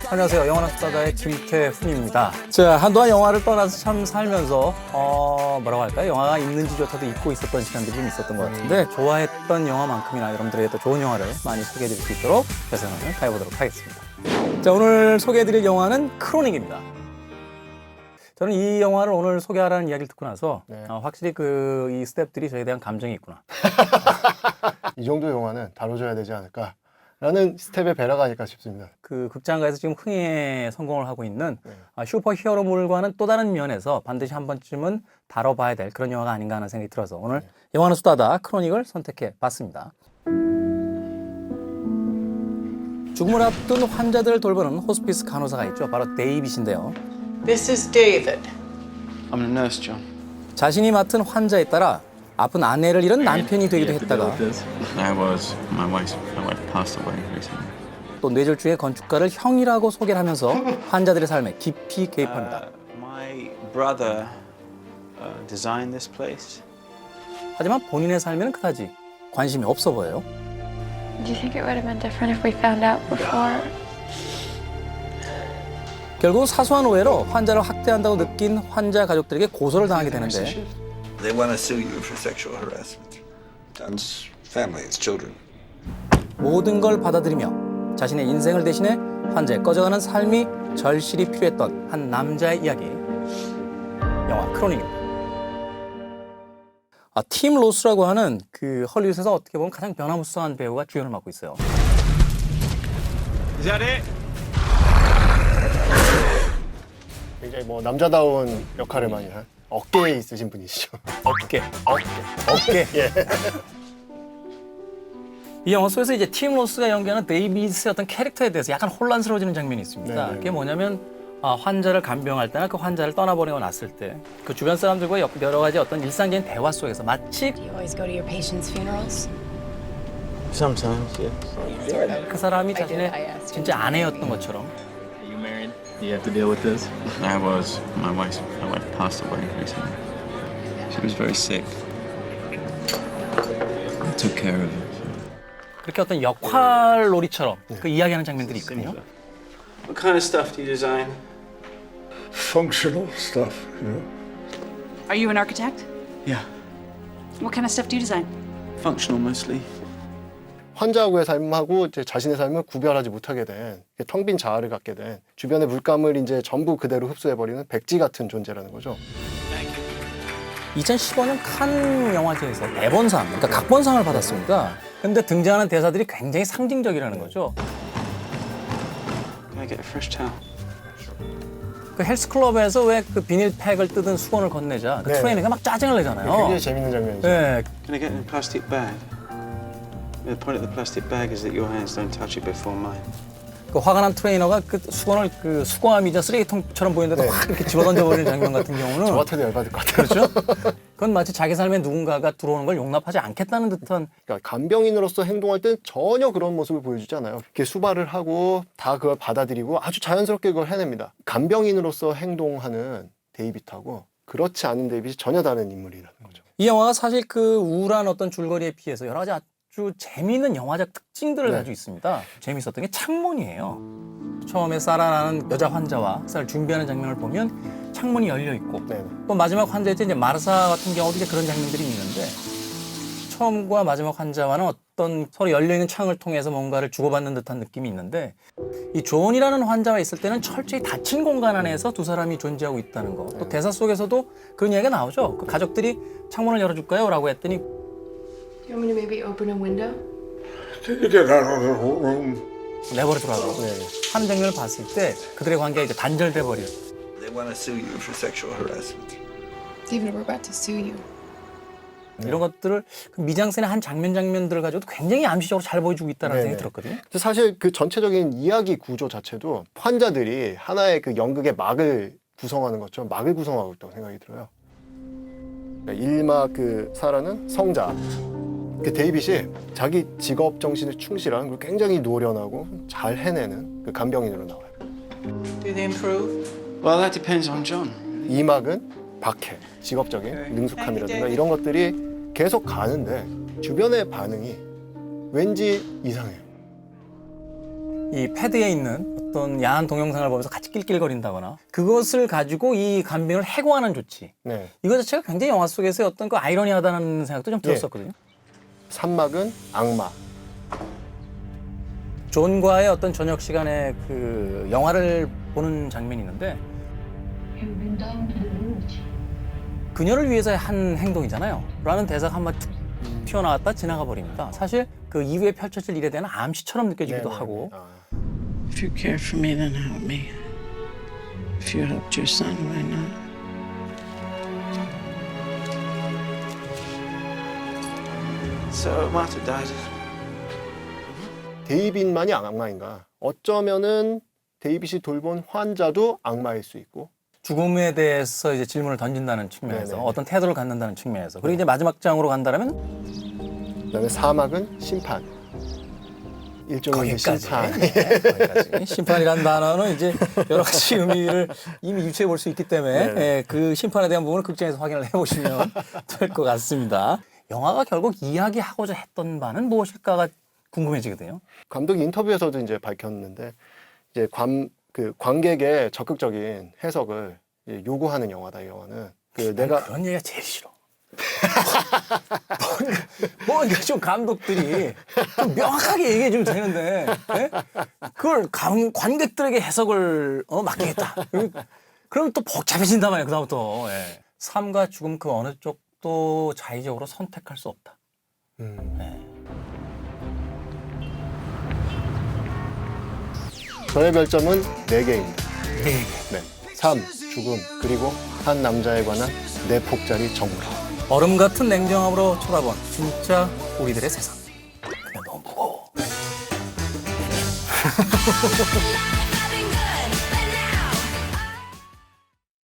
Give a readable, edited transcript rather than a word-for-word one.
안녕하세요. 영화는 수다가의 김태훈입니다. 자, 한동안 영화를 떠나서 참 살면서 뭐라고 할까요? 영화가 있는지조차도 잊고 있었던 시간들이 좀 있었던 것 같은데 좋아했던 영화만큼이나 여러분들에게 또 좋은 영화를 많이 소개해드릴 수 있도록 최선을 다해보도록 하겠습니다. 자, 오늘 소개해드릴 영화는 크로닉입니다. 저는 이 영화를 오늘 소개하라는 이야기를 듣고 나서 확실히 이 스태프들이 저에 대한 감정이 있구나. 이 정도 영화는 다뤄줘야 되지 않을까 라는 스텝의 배려가 아닐까 싶습니다. 그 극장가에서 지금 흥행에 성공을 하고 있는 슈퍼 히어로물과는 또 다른 면에서 반드시 한 번쯤은 다뤄봐야 될 그런 영화가 아닌가 하는 생각이 들어서 오늘 영화는 수다다 크로닉을 선택해 봤습니다. 죽음을 앞둔 환자들을 돌보는 호스피스 간호사가 있죠. 바로 데이빗인데요. This is David. I'm a nurse, John. 자신이 맡은 환자에 따라 아픈 아내를 잃은 남편이 되기도 했다가 I was. My wife passed away recently. 또 뇌졸중의 건축가를 형이라고 소개를 하면서 환자들의 삶에 깊이 개입합니다. My brother designed this place. 하지만 본인의 삶에는 그다지 관심이 없어 보여요. Do you think it would have been different if we found out before? 결국 사소한 오해로 환자를 학대한다고 느낀 환자 가족들에게 고소를 당하게 되는데 They want to sue you for sexual harassment. John's family, his children. 모든 걸 받아들이며 자신의 인생을 대신해 환자의 꺼져가는 삶이 절실히 필요했던 한 남자의 이야기. 영화 크로닉입니다. 팀 로스라고 하는 그 헐리우드에서 어떻게 보면 가장 변화무쌍한 배우가 주연을 맡고 있어요. Is that it? 굉장히 남자다운 역할을 많이 한 어깨에 있으신 분이시죠. 어깨. 예. 이 영화 속에서 이제 팀 로스가 연기하는 데이비스의 어떤 캐릭터에 대해서 약간 혼란스러워지는 장면이 있습니다. 그게 뭐냐면 환자를 간병할 때나 그 환자를 떠나보내고 났을 때 그 주변 사람들과 여러 가지 어떤 일상적인 대화 속에서 마치 Do you always go to your patients' funerals? Sometimes, yes. 그 사람이 자신의 진짜 아내였던 것처럼 Are you married? Do you have to deal with this? I was. My wife passed away recently. She was very sick. I took care of her. 그렇게 어떤 역할놀이처럼 그 이야기하는 장면들이 있거든요. What kind of stuff do you design? Functional stuff, you know. Are you an architect? Yeah, What kind of stuff do you design? functional mostly. 환자하고의 삶하고 이제 자신의 삶을 구별하지 못하게 된 텅 빈 자아를 갖게 된 주변의 물감을 이제 전부 그대로 흡수해버리는 백지 같은 존재라는 거죠. 2015년 칸 영화제에서 대본상, 그러니까 각본상을 받았습니다. 근데 등장하는 대사들이 굉장히 상징적이라는 거죠. Can I get a fresh towel? 그 헬스클럽에서 왜 그 비닐팩을 뜯은 수건을 건네자 그 네. 트레이너가 막 짜증을 내잖아요. 굉장히 재밌는 장면이죠. 네, Can I get a plastic bag? The point of the plastic bag is that your hands don't touch it before mine. 그 화가 난 트레이너가 그 수건을 그 수거함이자 쓰레기통처럼 보이는데도 확 이렇게 집어던져버리는 장면 같은 경우는 저 같아도 열받을 것 같아요. 그렇죠? 그건 마치 자기 삶에 누군가가 들어오는 걸 용납하지 않겠다는 듯한 그러니까 간병인으로서 행동할 때 전혀 그런 모습을 보여주잖아요. 이렇게 수발을 하고 다 그걸 받아들이고 아주 자연스럽게 그걸 해냅니다. 간병인으로서 행동하는 데이빗하고 그렇지 않은 데이빗이 전혀 다른 인물이라는 거죠. 이 영화가 사실 그 우울한 어떤 줄거리에 비해서 여러 가지 아주 재미있는 영화적 특징들을 가지고 있습니다. 재미있었던 게 창문이에요. 처음에 살아나는 여자 환자와 쌀 준비하는 장면을 보면 창문이 열려 있고 네. 또 마지막 환자일 때 이제 마르사 같은 경우도 이제 그런 장면들이 있는데 처음과 마지막 환자와는 어떤 서로 열려 있는 창을 통해서 뭔가를 주고받는 듯한 느낌이 있는데 이 존이라는 환자와 있을 때는 철저히 닫힌 공간 안에서 두 사람이 존재하고 있다는 거. 또 대사 속에서도 그런 이야기가 나오죠. 그 가족들이 창문을 열어줄까요? 라고 했더니 Do you want me to maybe open a window? Can you get out of the room? 내버려두라고 하는 장면을 봤을 때 그들의 관계가 이제 단절돼 버려요. They want to sue you for sexual harassment. David, we're about to sue you. 이런 것들을 그 미장센의 한 장면들을 가지고도 굉장히 암시적으로 잘 보여주고 있다는 생각이 들었거든요. 사실 그 전체적인 이야기 구조 자체도 환자들이 하나의 그 연극의 막을 구성하는 것처럼 막을 구성하고 있다고 생각이 들어요. 일막 그 살아는 성자. 그 데이빗이 자기 직업 정신에 충실한 그리고 굉장히 노련하고 잘 해내는 그 간병인으로 나와요. Do they improve? Well, that depends on John. 이막은 박해, 직업적인 능숙함이라든가 이런 것들이 계속 가는데 주변의 반응이 왠지 이상해요. 이 패드에 있는 어떤 야한 동영상을 보면서 같이 낄낄거린다거나 그것을 가지고 이 간병을 해고하는 조치. 네. 이거 자체가 굉장히 영화 속에서의 어떤 그 아이러니하다는 생각도 좀 들었었거든요. 산막은 악마. 존과의 어떤 저녁 시간에 그 영화를 보는 장면이 있는데 그녀를 위해서의 한 행동이잖아요. 라는 대사가 한마디 툭 튀어나왔다 지나가 버립니다. 사실 그 이후에 펼쳐질 일에 대한 암시처럼 느껴지기도 네네네. 하고 If you cared for me, then help me. If you helped your son, why not? So Martha died. 데이빗만이 악마인가? 어쩌면은 데이빗이 돌본 환자도 악마일 수 있고. 죽음에 대해서 이제 질문을 던진다는 측면에서 네네네. 어떤 태도를 갖는다는 측면에서 그리고 이제 마지막 장으로 간다면 그다음에 사막은 심판. 일종의 이제 심판. 거기까지. 심판이라는 단어는 이제 여러 가지 의미를 이미 유추해 볼 수 있기 때문에 네네. 예, 그 심판에 대한 부분을 극장에서 확인을 해보시면 될 것 같습니다. 영화가 결국 이야기하고자 했던 바는 무엇일까가 궁금해지거든요. 감독이 인터뷰에서도 이제 밝혔는데 이제 관객의 적극적인 해석을 이제 요구하는 영화다 이 영화는. 내가 그런 얘기가 제일 싫어. 뭔가 좀 감독들이 좀 명확하게 얘기해 주면 되는데 예? 그걸 관객들에게 해석을 맡기겠다. 그럼 또 복잡해진단 말이에요. 그다음부터 예. 삶과 죽음 그 어느 쪽도 자의적으로 선택할 수 없다. 저의 별점은 4개입니다. 네. 삶, 죽음, 그리고 한 남자에 관한 4폭짜리 정말. 얼음 같은 냉정함으로 쳐다본 진짜 우리들의 세상. 근데 너무 무거워.